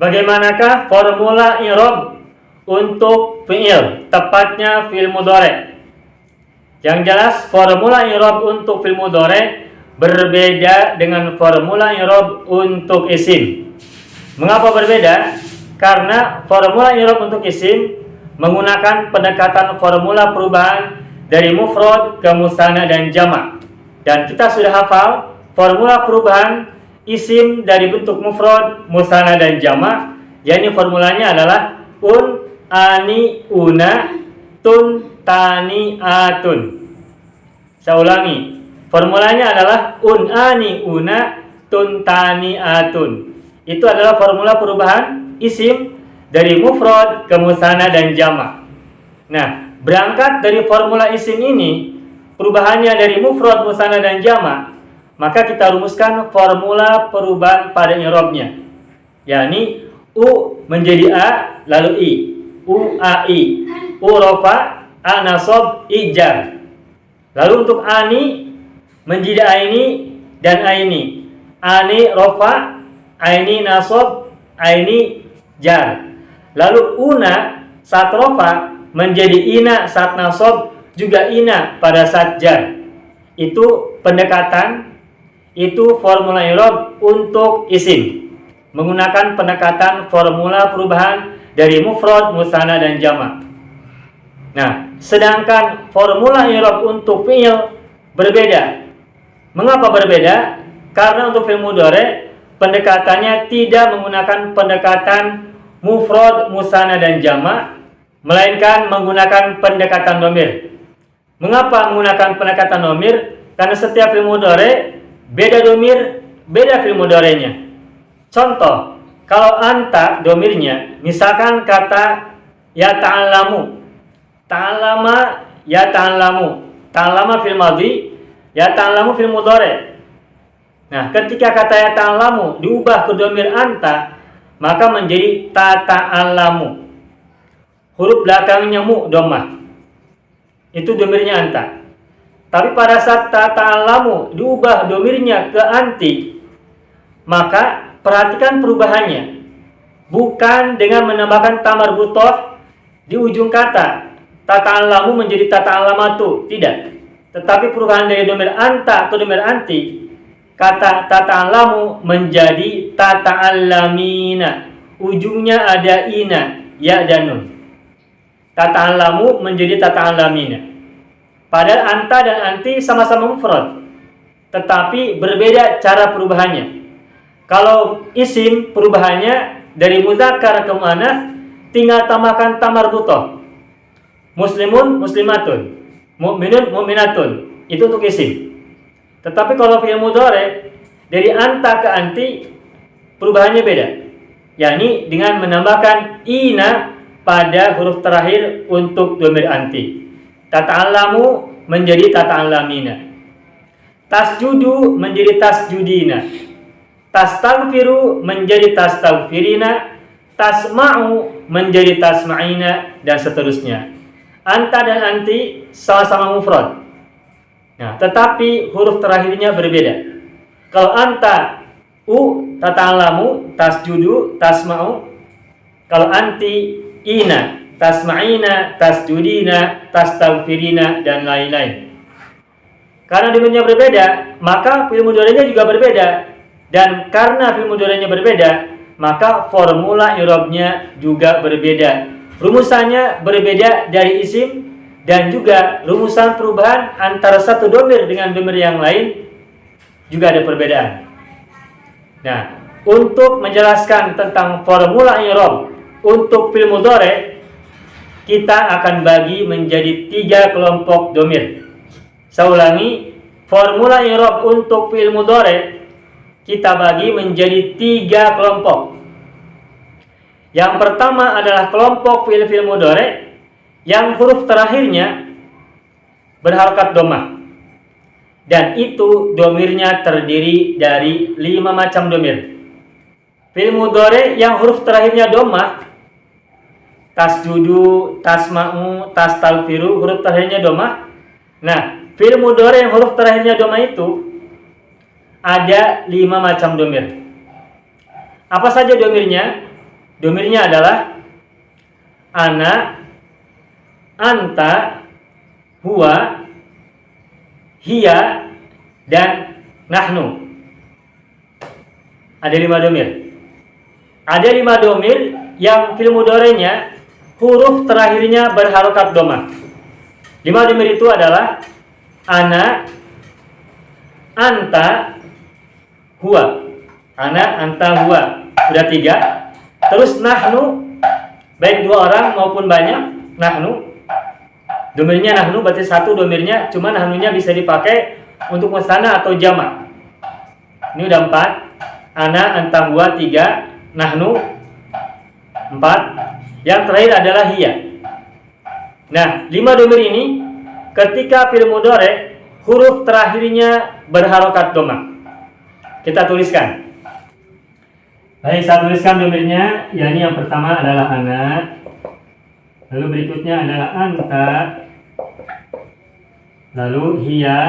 Bagaimanakah formula i'rab untuk fi'il, tepatnya fi'il mudhari'? Yang jelas formula i'rab untuk fi'il mudhari' berbeda dengan formula i'rab untuk isim. Mengapa berbeda? Karena formula i'rab untuk isim menggunakan pendekatan formula perubahan dari mufrad ke musanna dan jamak. Dan kita sudah hafal formula perubahan isim dari bentuk mufrad, musanna dan jamak, yakni formulanya adalah un, ani, una, tun, tani, atun. Saya ulangi, formulanya adalah un, ani, una, tun, tani, atun. Itu adalah formula perubahan isim dari mufrad ke musanna dan jamak. Nah, berangkat dari formula isim ini, perubahannya dari mufrad, musanna dan jamak, maka kita rumuskan formula perubahan pada i'rabnya, yakni u menjadi a lalu i, u a i, u rafa, a nasab, i jar. Lalu untuk ani menjadi aini dan aini, ani rafa, aini nasab, aini jar. Lalu una saat rafa menjadi ina saat nasab, juga ina pada saat jar. Itu pendekatan, itu formula i'rab untuk isim menggunakan pendekatan formula perubahan dari mufrad, musanna dan jamak. Nah, sedangkan formula i'rab untuk fi'il berbeda. Mengapa berbeda? Karena untuk fi'il mudhari' pendekatannya tidak menggunakan pendekatan mufrad, musanna dan jamak, melainkan menggunakan pendekatan dhamir. Mengapa menggunakan pendekatan dhamir? Karena setiap fi'il mudhari' beda dhamir, beda fi'il mudhari'nya. Contoh, kalau anta dhamirnya, misalkan kata ya ta'allamu, ta'allama, ya ta'allamu, ta'allama fil madhi, ya ta'allamu fil mudhari'. Nah, ketika kata ya ta'allamu diubah ke dhamir anta, maka menjadi ta ta'allamu. Huruf belakangnya mu dhammah. Itu dhamirnya anta. Tapi pada saat ta ta'allamu diubah dhamirnya ke anti, maka perhatikan perubahannya. Bukan dengan menambahkan ta marbutah di ujung kata ta ta'allamu menjadi ta ta'allamatu, tidak. Tetapi perubahan dari dhamir anta ke dhamir anti, kata ta ta'allamu menjadi ta ta'allamina. Ujungnya ada ina, ya dan nun. Ta ta'allamu menjadi ta ta'allamina. Padahal anta dan anti sama-sama mufrad, tetapi berbeda cara perubahannya. Kalau isim perubahannya dari mudzakkar ke muannats, tinggal tambahkan ta marbutah. Muslimun, muslimatun, mukminun, mukminatun. Itu untuk isim. Tetapi kalau fi'il mudhari' dari anta ke anti, perubahannya beda, yakni dengan menambahkan ina pada huruf terakhir untuk dhamir anti. Tata'allamu menjadi tata'allamina. Tasjudu menjadi tasjudina. Tastaghfiru menjadi tastaghfirina. Tasma'u menjadi tasma'ina, dan seterusnya. Anta dan anti sama-sama mufrad. Nah, tetapi huruf terakhirnya berbeda. Kalau anta u, tata'allamu, tasjudu, tasma'u. Kalau anti ina, tasma'ina, tasjudina, tastaghfirina, dan lain-lain. Karena dhamirnya berbeda, maka fi'il mudhari'nya juga berbeda. Dan karena fi'il mudhari'nya berbeda, maka formula i'rabnya juga berbeda. Rumusannya berbeda dari isim, dan juga rumusan perubahan antara satu dhamir dengan dhamir yang lain juga ada perbedaan. Nah, untuk menjelaskan tentang formula i'rab untuk fi'il mudhari', kita akan bagi menjadi 3 kelompok dhamir. Saya ulangi, formula i'rab untuk fi'il mudhari' kita bagi menjadi 3 kelompok. Yang pertama adalah kelompok fi'il mudhari' yang huruf terakhirnya berharokat dhammah. Dan itu dhamirnya terdiri dari 5 macam dhamir. Fi'il mudhari' yang huruf terakhirnya dhammah, tasjudu, tasma'u, tastaghfiru, huruf terakhirnya dhammah. Nah, fi'il mudhari' yang huruf terakhirnya dhammah itu ada 5 macam dhamir. Apa saja dhamirnya? domirnya adalah ana, anta, huwa, hiya, dan nahnu. Ada 5 domir. Ada 5 domir yang fil mudhari'nya huruf terakhirnya berharokat dhamma. 5 domir itu adalah ana, anta, huwa. Ana, anta, huwa. Udah 3. Terus nahnu, baik 2 orang maupun banyak, nahnu. Domirnya nahnu berarti 1 domirnya, cuma nahnunya bisa dipakai untuk musanna atau jamak. Ini udah 4. Ana, anta, huwa 3, nahnu 4. Yang terakhir adalah hiya. Nah, 5 domir ini ketika fil mudhari' huruf terakhirnya berharokat dhamma. Kita tuliskan. Baik, saya tuliskan domirnya. Ya, ini yang pertama adalah ana. Lalu berikutnya adalah anta. Lalu hiya.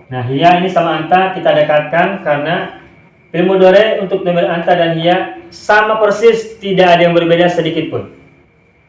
Nah, hiya ini sama anta kita dekatkan karena fil mudhari' untuk domir anta dan hiya sama persis, tidak ada yang berbeda sedikit pun.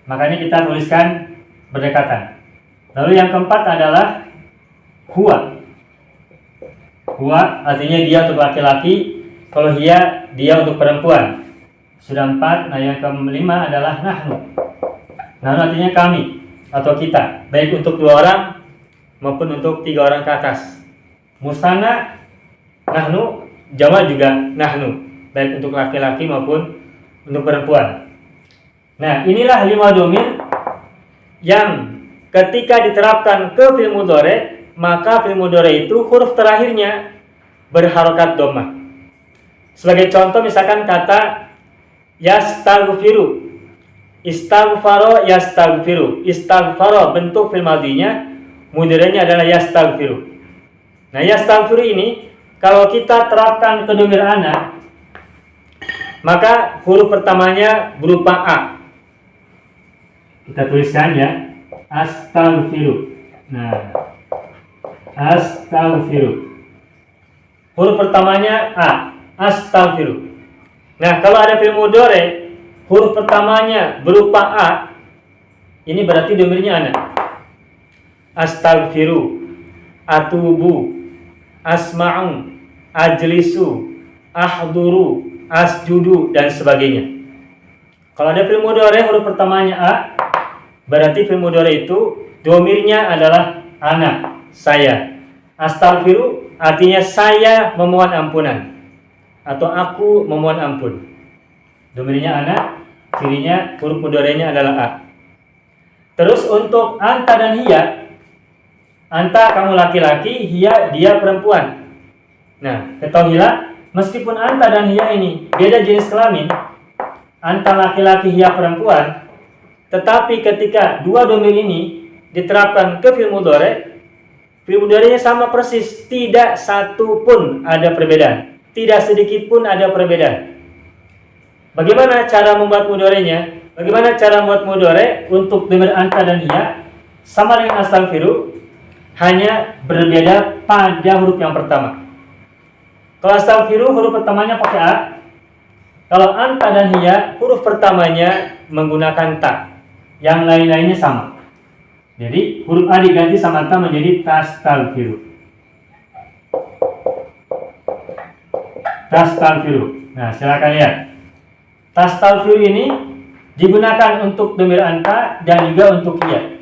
Makanya kita tuliskan berdekatan. Lalu yang keempat adalah huwa. Huwa artinya dia untuk laki-laki, kalau hiya dia untuk perempuan. Sudah 4. Nah, yang kelima adalah nahnu. Nahnu artinya kami atau kita, baik untuk 2 orang maupun untuk 3 orang ke atas. Musanna nahnu, jamak juga nahnu, baik untuk laki-laki maupun untuk perempuan. Nah, inilah 5 domir yang ketika diterapkan ke fil mudhari', maka fil mudhari' itu huruf terakhirnya berharokat dhamma. Sebagai contoh misalkan kata yastaghfiru, istaghfaro, yastaghfiru. Istaghfaro bentuk fil madhinya, mudhari'nya adalah yastaghfiru. Nah, yastaghfiru ini kalau kita terapkan ke domir ana, maka huruf pertamanya berupa a. Kita tuliskan ya, astaghfiru. Nah, astaghfiru. Huruf pertamanya a, astaghfiru. Nah, kalau ada fil mudhari' huruf pertamanya berupa a, ini berarti domirnya ana. Astaghfiru, atubu, asma'u, ajlisu, ahduru, asjudu, dan sebagainya. Kalau ada fil mudhari' huruf pertamanya a, berarti fil mudhari' itu domirnya adalah ana, saya. Astaghfiru artinya saya memohon ampunan atau aku memohon ampun. Domirnya ana, cirinya huruf mudhari'nya adalah a. Terus untuk anta dan hiya, anta kamu laki-laki, hiya dia perempuan. Nah, ketahuilah meskipun anta dan hiya ini beda jenis kelamin, anta laki-laki, hiya perempuan, tetapi ketika 2 domir ini diterapkan ke fil mudhari', fil mudhari'nya sama persis, tidak satu pun ada perbedaan, tidak sedikit pun ada perbedaan. Bagaimana cara membuat mudhari'nya? Bagaimana cara membuat mudhari' untuk domir anta dan hiya? Sama dengan astaghfiru, hanya berbeda pada huruf yang pertama. Kalau astaghfiru huruf pertamanya pakai a. Kalau anta dan hiya huruf pertamanya menggunakan ta. Yang lain-lainnya sama. Jadi huruf a diganti sama ta menjadi tastaghfiru. Tastaghfiru. Nah, silakan lihat. Tastaghfiru ini digunakan untuk domir anta dan juga untuk hiya.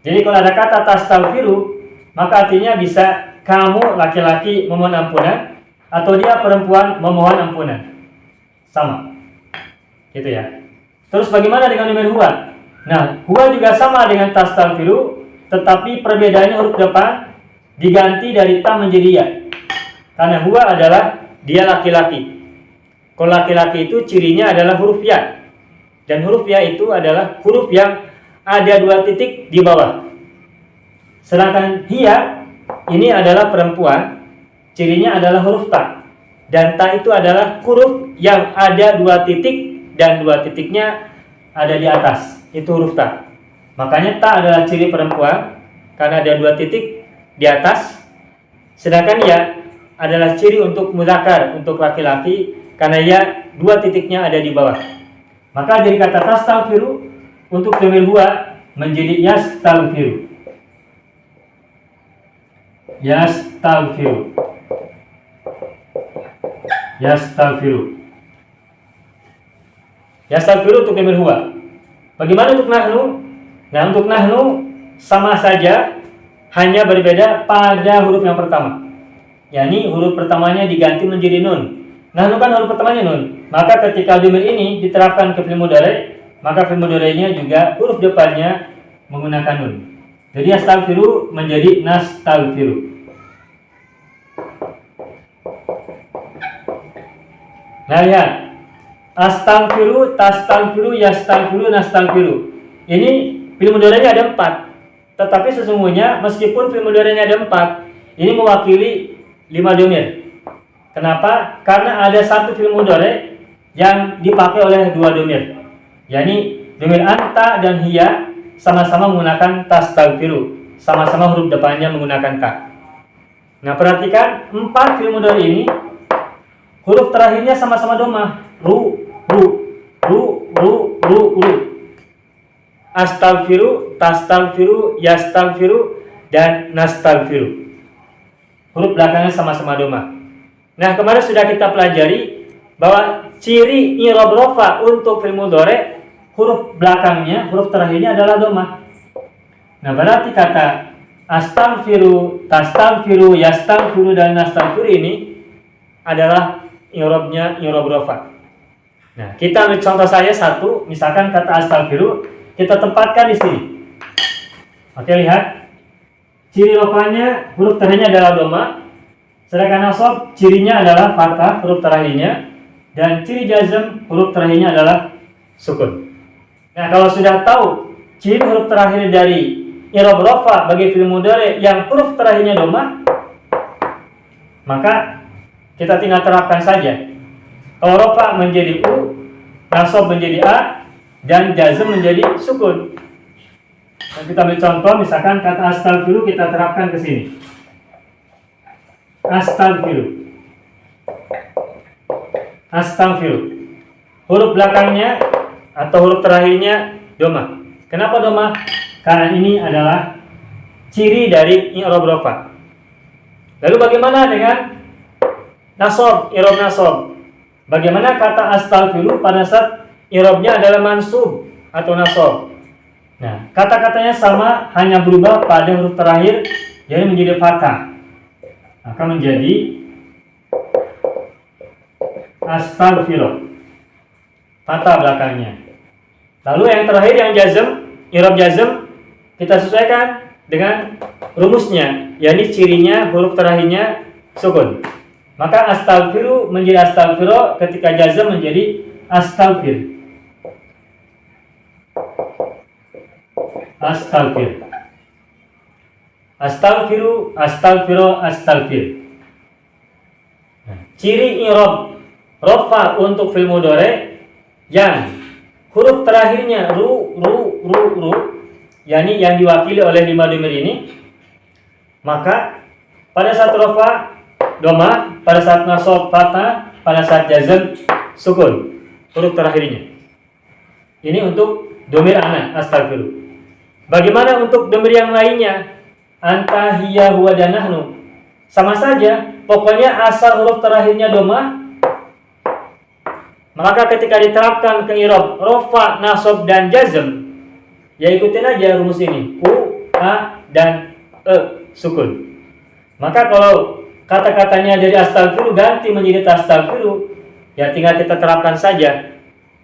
Jadi kalau ada kata tastaghfiru, maka artinya bisa kamu laki-laki memohon ampunan atau dia perempuan memohon ampunan. Sama. Gitu ya. Terus bagaimana dengan domir huwa? Nah, huwa juga sama dengan tastaghfiru, tetapi perbedaannya huruf depan diganti dari ta menjadi ya. Karena huwa adalah dia laki-laki. Kalau laki-laki itu cirinya adalah huruf ya. Dan huruf ya itu adalah huruf yang ada 2 titik di bawah. Sedangkan hiya ini adalah perempuan, cirinya adalah huruf ta. Dan ta itu adalah huruf yang ada 2 titik dan 2 titiknya ada di atas. Itu huruf ta. Makanya ta adalah ciri perempuan karena ada 2 titik di atas. Sedangkan ya adalah ciri untuk mudzakkar, untuk laki-laki, karena ya dua titiknya ada di bawah. Maka dari kata tastaghfiru untuk dhamir huwa menjadi yastaghfiru. Yastaghfiru. Yastaghfiru. Yastaghfiru untuk dhamir huwa. Bagaimana untuk nahnu? Nah, untuk nahnu sama saja, hanya berbeda pada huruf yang pertama. yakni huruf pertamanya diganti menjadi nun. Nahnu kan huruf pertamanya nun. Maka ketika dhamir ini diterapkan ke fi'il mudhari, maka fi'il mudhari'nya juga huruf depannya menggunakan nun. Jadi yastaghfiru menjadi nastaghfiru. Nah, lihat. Astaghfiru, tastaghfiru, yastaghfiru, nastaghfiru. Ini fi'il mudhari'nya ada 4. Tetapi sesungguhnya meskipun fi'il mudhari'nya ada 4, ini mewakili 5 dhamir. Kenapa? Karena ada satu fi'il mudhari' yang dipakai oleh 2 dhamir. yakni dhamir anta dan hiya sama-sama menggunakan tastaghfiru. Sama-sama huruf depannya menggunakan ta. Nah, perhatikan 4 fi'il mudhari' ini huruf terakhirnya sama-sama dhammah. Ru. Astaghfiru, tastaghfiru, yastaghfiru, dan nastaghfiru. Huruf belakangnya sama-sama dhammah. Nah, kemarin sudah kita pelajari bahwa ciri i'rab rafa untuk fi'il mudhari' huruf belakangnya, huruf terakhirnya adalah dhammah. Nah, berarti kata astaghfiru, tastaghfiru, yastaghfiru, dan nastaghfiru ini adalah i'rabnya i'rab rafa. Nah, kita ambil contoh saja satu, misalkan kata astaghfiru kita tempatkan di sini. Oke, lihat. Ciri rafanya huruf terakhirnya adalah dhammah, sedangkan nasab cirinya adalah fathah huruf terakhirnya, dan ciri jazm huruf terakhirnya adalah sukun. Nah, kalau sudah tahu ciri huruf terakhir dari i'rab rafa bagi fi'il mudhari yang huruf terakhirnya dhammah, maka kita tinggal terapkan saja. Kalau rafa menjadi u, nasab menjadi a, dan jazm menjadi sukun. Nah, kita ambil contoh, misalkan kata astaghfiru kita terapkan ke sini. Astaghfiru. Astaghfiru. Huruf belakangnya atau huruf terakhirnya dhammah. Kenapa dhammah? Karena ini adalah ciri dari i'rab rafa. Lalu bagaimana dengan nasab, i'rab nasab? Bagaimana kata astaghfiru pada saat i'rabnya adalah mansub atau nasab? Nah, kata-katanya sama, hanya berubah pada huruf terakhir, jadi menjadi fathah. Maka menjadi astaghfiru. Fathah belakangnya. Lalu yang terakhir yang jazm, i'rab jazm, kita sesuaikan dengan rumusnya, yakni cirinya huruf terakhirnya sukun. Maka astaghfiru menjadi astaghfiru, ketika jazm menjadi astaghfir. Astaghfir. Astaghfiru, astaghfiru, astaghfir. Nah, ciri i'rab rafa untuk fi'il mudhari yang huruf terakhirnya ru, yakni yang diwakili oleh 5 dhamir ini, maka pada saat rafa dhammah, pada saat nasab fathah, pada saat jazm sukun huruf terakhirnya. Ini untuk dhamir ana, astaghfiru. Bagaimana untuk dhamir yang lainnya? Anta, hiya, huwa, dan nahnu. Sama saja, pokoknya asal huruf terakhirnya dhammah, maka ketika diterapkan ke i'rab rafa, nasab, dan jazm, ya ikutin aja rumus ini. U, a, dan e sukun. Maka kalau kata-katanya dari astaghfiru ganti menjadi tastaghfiru, ya tinggal kita terapkan saja.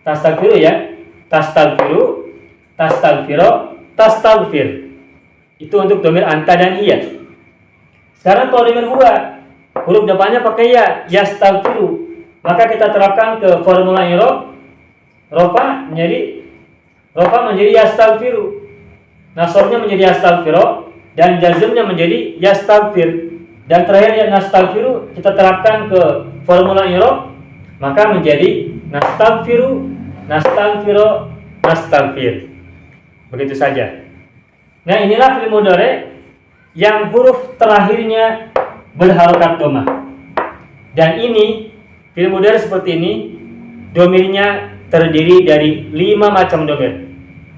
Tastaghfiru ya. Tastaghfiru, tastaghfiru, tastaghfir. Itu untuk dhamir anta dan hiya. Sekarang kalau dhamir huwa, huruf depannya pakai ya, yastaghfiru. Maka kita terapkan ke formula i'rab rafa menjadi yastaghfiru. Nasabnya menjadi yastaghfiru dan jazmnya menjadi yastaghfir. Dan terakhir ya nastaghfiru kita terapkan ke formula i'rab, maka menjadi nastaghfiru, nastaghfiru, nastaghfir. Begitu saja. Nah, inilah fi'il mudhari yang huruf terakhirnya berharokat dhammah. Dan ini fi'il mudhari seperti ini domirnya terdiri dari 5 macam domir.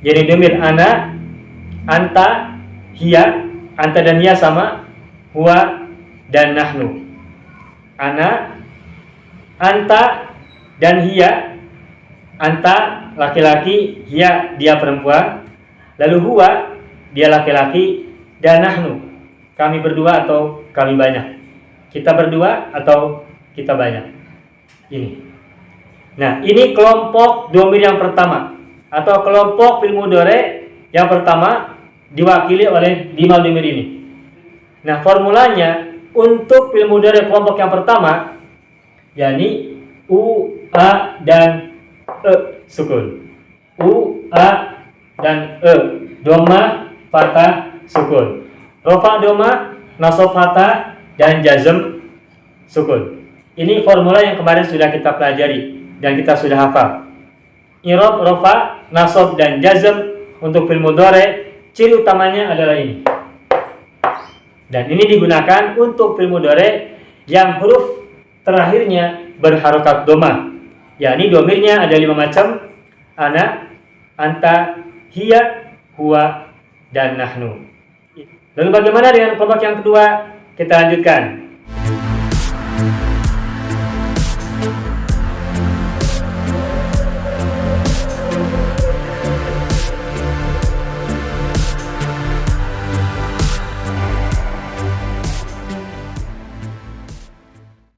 Jadi domir ana, anta, hiya, anta dan hiya sama, huwa dan nahnu. Ana, anta dan hiya. Anta laki-laki, hiya dia perempuan. Lalu huwa dia laki-laki, dan nahnu kami berdua atau kami banyak. Kita berdua atau kita banyak. Ini. Nah, ini kelompok domir yang pertama atau kelompok fi'il mudhari yang pertama diwakili oleh 5 domir ini. Nah, formulanya untuk fi'il mudhari kelompok yang pertama yakni u, a dan e sukun. U, a dan e, dhamma, fathah, sukun. Rafa, dhamma, nasab, fathah dan jazm, sukun. Ini formula yang kemarin sudah kita pelajari dan kita sudah hafal. I'rab, rafa, nasab dan jazm untuk fi'il mudhari ciri utamanya adalah ini. Dan ini digunakan untuk fi'il mudhari yang huruf terakhirnya berharokat dhamma. Yakni domirnya ada 5 macam: ana, anta, hiya, huwa dan nahnu. Lalu bagaimana dengan kelompok yang kedua? Kita lanjutkan.